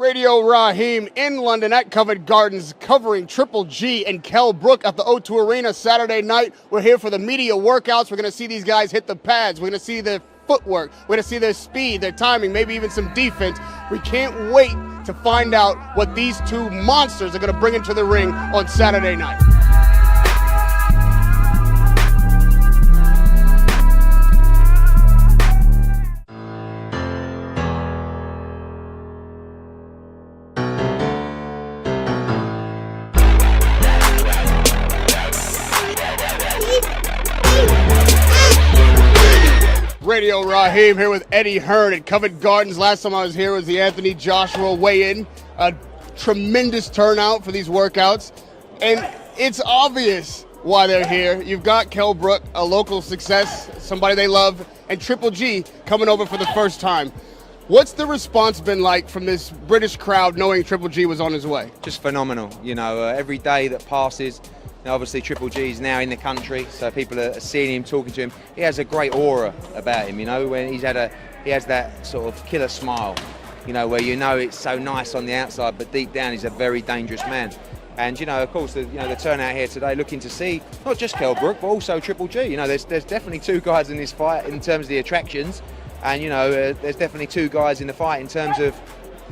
Radio Raheem in London at Covent Gardens covering Triple G and Kell Brook at the O2 Arena Saturday night. We're here for the media workouts. We're going to see these guys hit the pads. We're going to see their footwork. We're going to see their speed, their timing, maybe even some defense. We can't wait to find out what these two monsters are going to bring into the ring on Saturday night. Radio Raheem here with Eddie Hearn at Covent Gardens. Last time I was here was the Anthony Joshua weigh-in. A tremendous turnout for these workouts. And it's obvious why they're here. You've got Kell Brook, a local success, somebody they love, and Triple G coming over for the first time. What's the response been like from this British crowd knowing Triple G was on his way? Just phenomenal. You know, every day that passes, obviously Triple G is now in the country, so people are seeing him, talking to him. He has a great aura about him, you know, when he has that sort of killer smile, you know, where you know it's so nice on the outside, but deep down he's a very dangerous man. And you know, of course, the turnout here today, looking to see not just Kell Brook, but also Triple G. You know, there's definitely two guys in this fight in terms of the attractions, and you know, there's definitely two guys in the fight in terms of,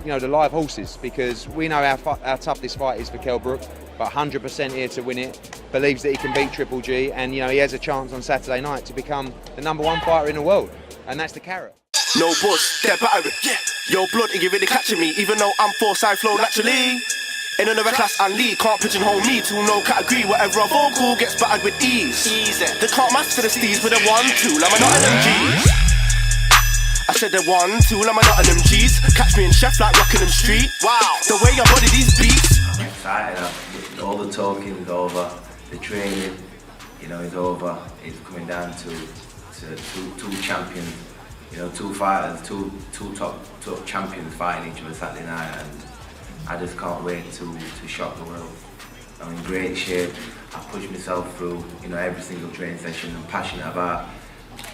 you know, the live horses, because we know how tough this fight is for Kell Brook. But 100% here to win it, believes that he can beat Triple G, and you know he has a chance on Saturday night to become the #1 fighter in the world, and that's the carrot. No buzz, step out of it. Yeah. Yo, blood, you really catching me, even though I'm four-side flow naturally. In another class and league, can't pigeonhole me to no category. Whatever I vocal gets battered with ease. Easy. They can't master the steez with a 1-2, I'm not an MGs. I said the 1-2, I'm not an MGs. Catch me in Chef like Rockingham Street. Wow, the way I body these beats. Excited. All the talking is over, the training, you know, is over. It's coming down to two champions, you know, two fighters, two top champions fighting each other Saturday night, and I just can't wait to shock the world. I'm in great shape. I push myself through, you know, every single training session. I'm passionate about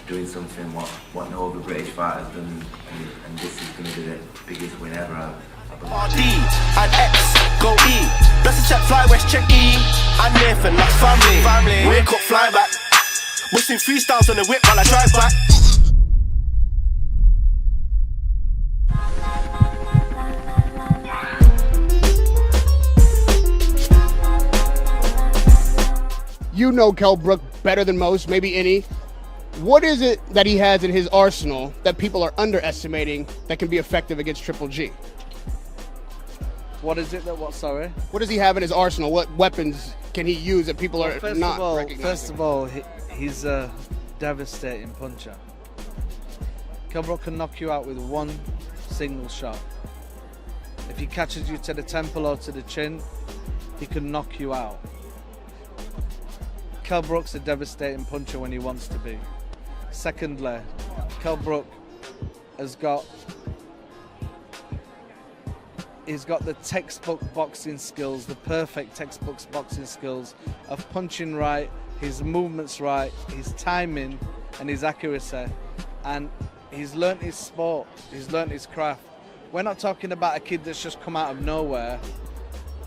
doing something what no other British fighter's done, and this is going to be the biggest win ever. D and X, go E. Blessed check fly west, check E. And Nathan, that's family. Wake up, fly back. Busting freestyles on the whip while I drive back. You know Kell Brook better than most, maybe any. What is it that he has in his arsenal that people are underestimating that can be effective against Triple G? What is it that, sorry? What does he have in his arsenal? What weapons can he use that people are not recognizing? First of all, he's a devastating puncher. Kell Brook can knock you out with one single shot. If he catches you to the temple or to the chin, he can knock you out. Kell Brook's a devastating puncher when he wants to be. Secondly, Kell Brook he's got the textbook boxing skills, the perfect textbook boxing skills of punching right, his movements right, his timing and his accuracy. And he's learnt his sport, he's learnt his craft. We're not talking about a kid that's just come out of nowhere.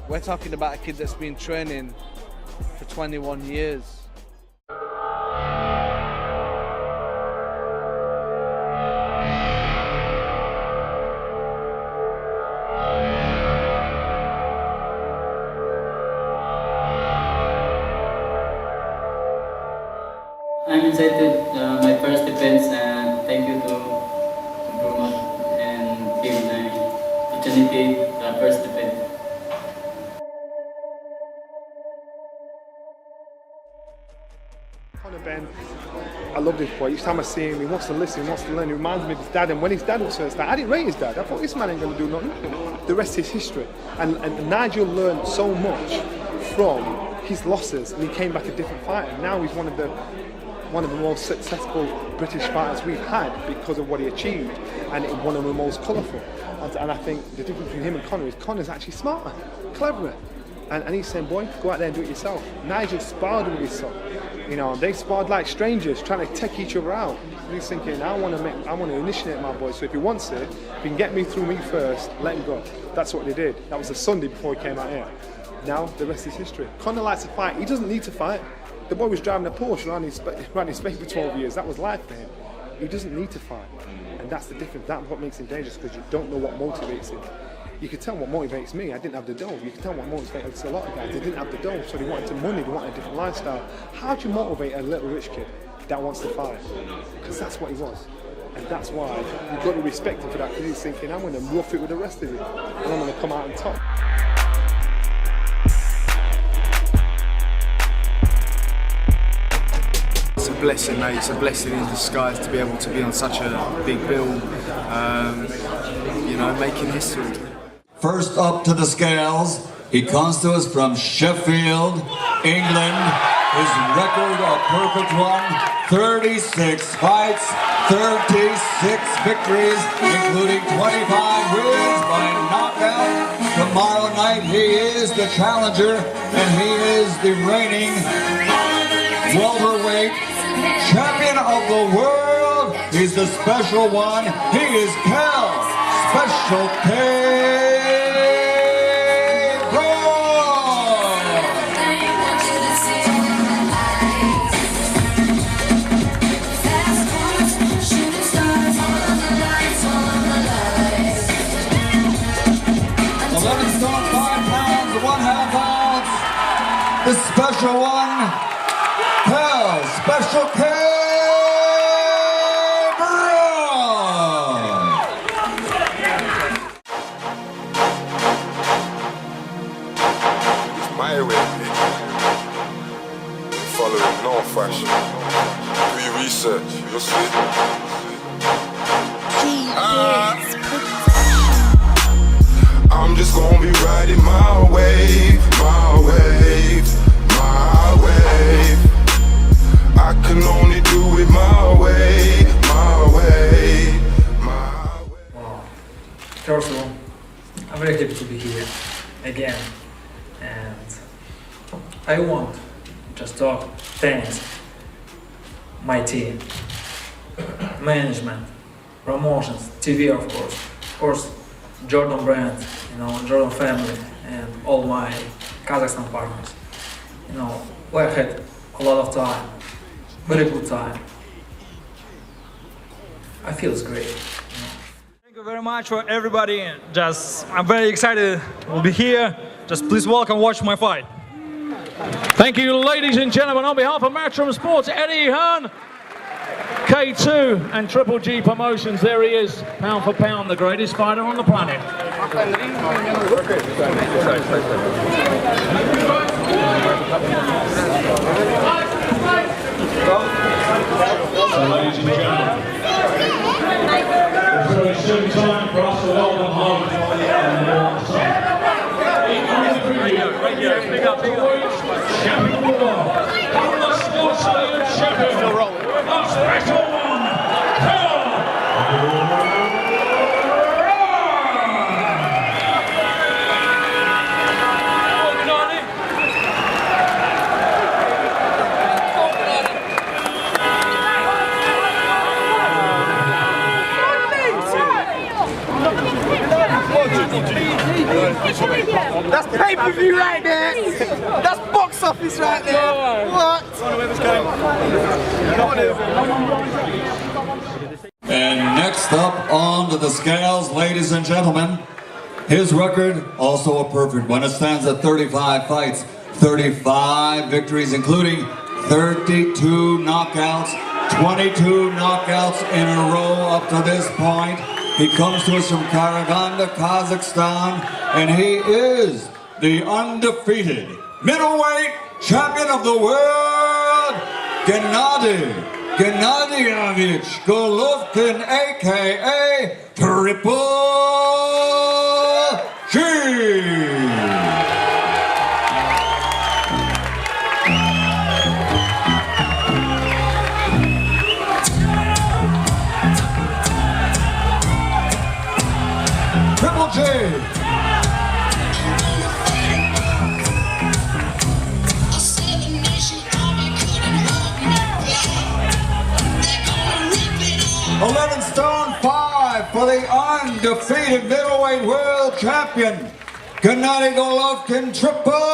We're talking about a kid that's been training for 21 years. I'm excited, my first defense, and thank you to promote and give the opportunity first defense. Conor Benn, I love this boy. Each time I see him, he wants to listen, he wants to learn. He reminds me of his dad, and when his dad was first started, I didn't rate his dad. I thought this man ain't going to do nothing. The rest is history. And Nigel learned so much from his losses, and he came back a different fighter. Now he's one of the most successful British fighters we've had because of what he achieved, and one of the most colourful. And I think the difference between him and Conor is Conor's actually smarter, cleverer. And he's saying, boy, go out there and do it yourself. Nigel sparred with his son. You know, they sparred like strangers, trying to take each other out. And he's thinking, I want to initiate my boy. So if he wants it, if he can get me through me first, let him go. That's what they did. That was the Sunday before he came out here. Now the rest is history. Conor likes to fight. He doesn't need to fight. The boy was driving a Porsche around his face for 12 years. That was life for him. He doesn't need to fight. And that's the difference. That's what makes him dangerous, because you don't know what motivates him. You can tell what motivates me. I didn't have the dough. You can tell what motivates a lot of guys. They didn't have the dough, so they wanted money. They wanted a different lifestyle. How do you motivate a little rich kid that wants to fight? Because that's what he was. And that's why you've got to respect him for that, because he's thinking, I'm going to rough it with the rest of you, and I'm going to come out on top. It's a blessing, mate. It's a blessing in disguise to be able to be on such a big bill, you know, making history. First up to the scales, he comes to us from Sheffield, England. His record a perfect one, 36 fights, 36 victories, including 25 wins by knockout. Tomorrow night he is the challenger, and he is the reigning welterweight champion of the world. He's the special one. He is Kell, Special K. The special one, Kell, Special K. It's my way, following no fashion. Do your research, you'll see. I'm just gonna be riding my wave, my wave, my wave. I can only do it my way, my way, my way. Wow. First of all, I'm very happy to be here again, and I want just to thank my team, management, promotions, TV of course, Jordan brand, you know, Jordan family, and all my Kazakhstan partners. You know, we had a lot of time, very good time. I feel it's great. Thank you very much for everybody. I'm very excited we'll be here. Just please welcome, watch my fight. Thank you, ladies and gentlemen, on behalf of Matchroom Sports, Eddie Hearn, K2 and Triple G Promotions. There he is, pound for pound, the greatest fighter on the planet. So, ladies and gentlemen, it's very soon time for us to welcome home. Champion of the world, Conor champion, a special one, Kell. That's pay-per-view right there. That's box office right there. What? And next up onto the scales, ladies and gentlemen, his record also a perfect one. It stands at 35 fights, 35 victories, including 32 knockouts, 22 knockouts in a row up to this point. He comes to us from Karaganda, Kazakhstan, and he is the undefeated middleweight champion of the world, Genady Golovkin, aka Triple G. Triple G. 11 stone 5 for the undefeated middleweight world champion, Genady Golovkin GGG.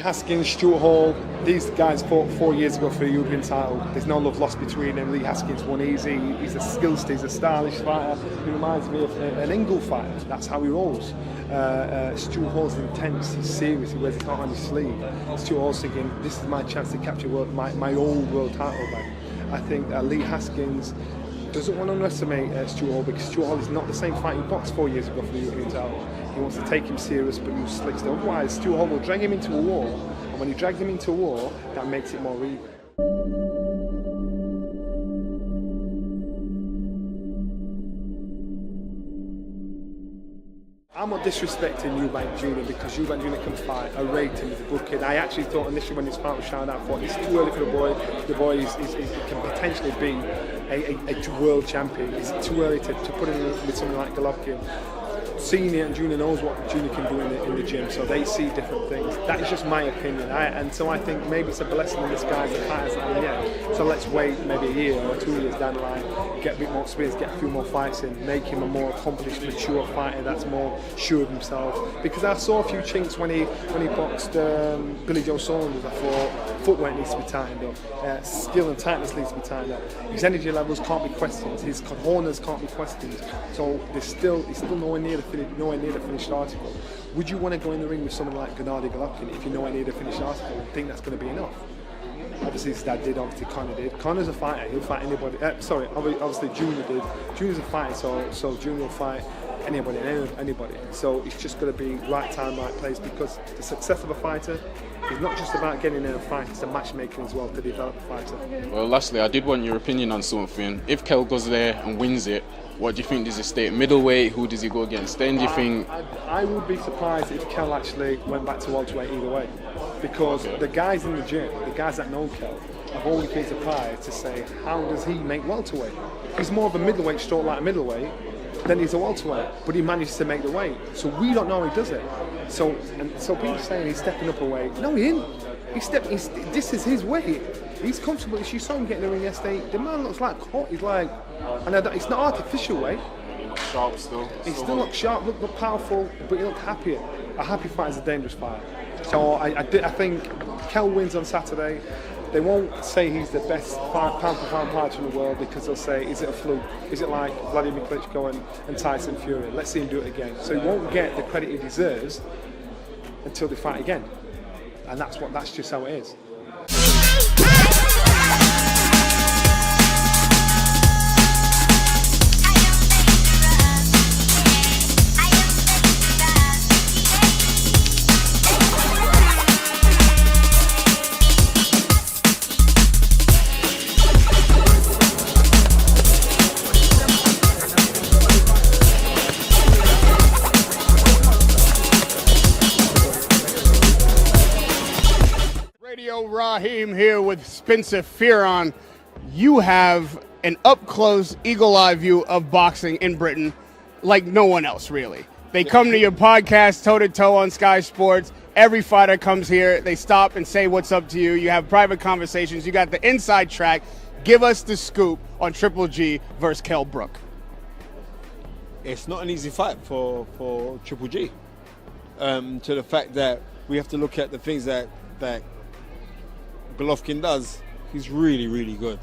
Haskins, Stuart Hall, these guys fought 4 years ago for the European title. There's no love lost between them. Lee Haskins won easy. He's a skilled, he's a stylish fighter. He reminds me of an Ingle fighter. That's how he rolls. Stuart Hall's intense, he's serious, he wears his heart on his sleeve. Stuart Hall's thinking, this is my chance to capture my old world title back. I think Lee Haskins doesn't want to underestimate Stuart Hall, because Stuart Hall is not the same fighter he boxed 4 years ago for the European title. He wants to take him serious, but use slick stuff. Otherwise, Stuart Hall will drag him into a war, and when he drags him into a war, that makes it more even. I'm not disrespecting Eubank Jr. because Eubank Jr. can fight. I rate him as a good kid. I actually thought initially when his fight was shouted out, I thought it's too early for the boy. The boy can potentially be a world champion. It's too early to put him with someone like Golovkin. Senior and Junior knows what Junior can do in the gym, so they see different things. That is just my opinion, and so I think maybe it's a blessing in disguise that fighters haven't yet. So let's wait maybe a year or 2 years down the line, get a bit more experience, get a few more fights in, make him a more accomplished, mature fighter that's more sure of himself. Because I saw a few chinks when he boxed Billy Joe Saunders. I thought footwork needs to be tightened up, skill and tightness needs to be tightened up. His energy levels can't be questioned, his corners can't be questioned. So he's still nowhere near the finished article. Would you want to go in the ring with someone like Genady Golovkin if you're nowhere near the finished article and think that's going to be enough? Obviously his dad did, obviously Conor did. Conor's a fighter, he'll fight anybody. Obviously Junior did. Junior's a fighter, so Junior will fight anybody. So it's just going to be right time, right place, because the success of a fighter is not just about getting in a fight, it's the matchmaking as well to develop a fighter. Well, lastly, I did want your opinion on something. If Kell goes there and wins it, what do you think? Does he stay at middleweight? Who does he go against then, do you think? I would be surprised if Kell actually went back to welterweight either way, because the guys in the gym, the guys that know Kell, have always been surprised to say, how does he make welterweight? He's more of a middleweight, stroke like a middleweight, then he's a welterweight, but he manages to make the weight. So we don't know how he does it. So people saying he's stepping up a weight. No, he ain't. This is his weight. He's comfortable. You saw him getting in the ring yesterday. The man looks like hot. He's like, and it's not artificial weight. He looks sharp still. He still looks sharp, look powerful, but he looks happier. A happy fight is a dangerous fight. So I think Kell wins on Saturday. They won't say he's the best pound-for-pound fighter in the world, because they'll say, is it a fluke? Is it like Vladimir Klitschko and Tyson Fury? Let's see him do it again. So he won't get the credit he deserves until they fight again. And that's just how it is. Raheem here with Spencer Fearon. You have an up-close, eagle-eye view of boxing in Britain like no one else, really. They come to your podcast toe-to-toe on Sky Sports. Every fighter comes here. They stop and say what's up to you. You have private conversations. You got the inside track. Give us the scoop on Triple G versus Kell Brook. It's not an easy fight for Triple G. To the fact that we have to look at the things that Golovkin does. He's really, really good.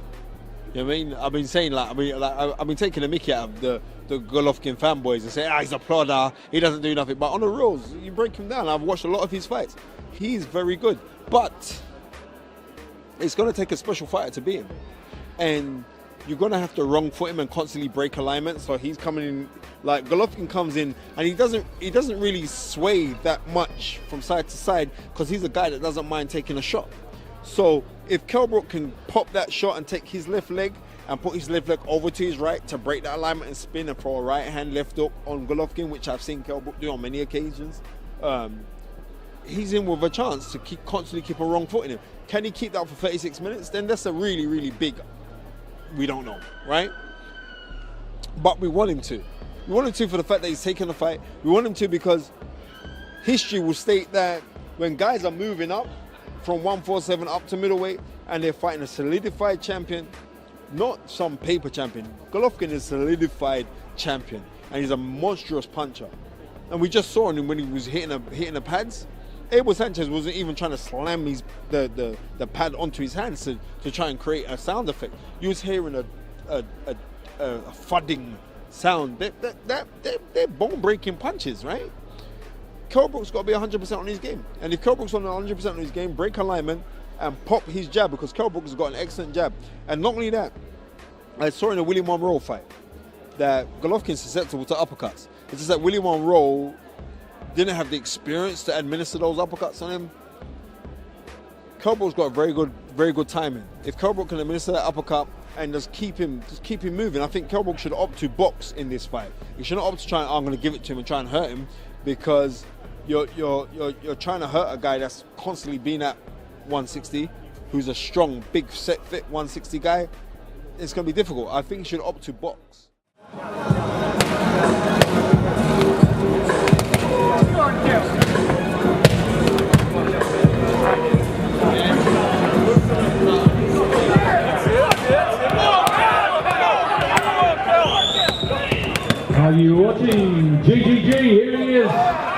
You know what I mean? I've been saying I've been taking a mickey out of the Golovkin fanboys and saying, he's a plodder, he doesn't do nothing. But on the rules, you break him down. I've watched a lot of his fights. He's very good. But it's going to take a special fighter to beat him. And you're going to have to wrong foot him and constantly break alignment. So he's coming in, like Golovkin comes in and he doesn't really sway that much from side to side, because he's a guy that doesn't mind taking a shot. So if Kell Brook can pop that shot and take his left leg and put his left leg over to his right to break that alignment and spin and throw a right hand left hook on Golovkin, which I've seen Kell Brook do on many occasions, he's in with a chance to constantly keep a wrong foot in him. Can he keep that for 36 minutes? Then that's a really, really big, we don't know, right? But we want him to. We want him to for the fact that he's taking the fight. We want him to because history will state that when guys are moving up from 147 up to middleweight and they're fighting a solidified champion, not some paper champion. Golovkin is a solidified champion and he's a monstrous puncher. And we just saw him when he was hitting the pads. Abel Sanchez wasn't even trying to slam the pad onto his hands to try and create a sound effect. You was hearing a thudding sound. They're bone-breaking punches, right? Kell Brook's got to be 100% on his game. And if Kell Brook's on 100% on his game, break alignment and pop his jab, because Kell Brook has got an excellent jab. And not only that, I saw in the Willie Monroe fight that Golovkin's susceptible to uppercuts. It's just that Willie Monroe didn't have the experience to administer those uppercuts on him. Kell Brook's got very good timing. If Kell Brook can administer that uppercut and just keep him moving, I think Kell Brook should opt to box in this fight. He shouldn't opt to try and, I'm going to give it to him and try and hurt him, because you're trying to hurt a guy that's constantly been at 160, who's a strong, big, set, fit 160 guy. It's going to be difficult. I think he should opt to box. Are you watching GGG? Here he is.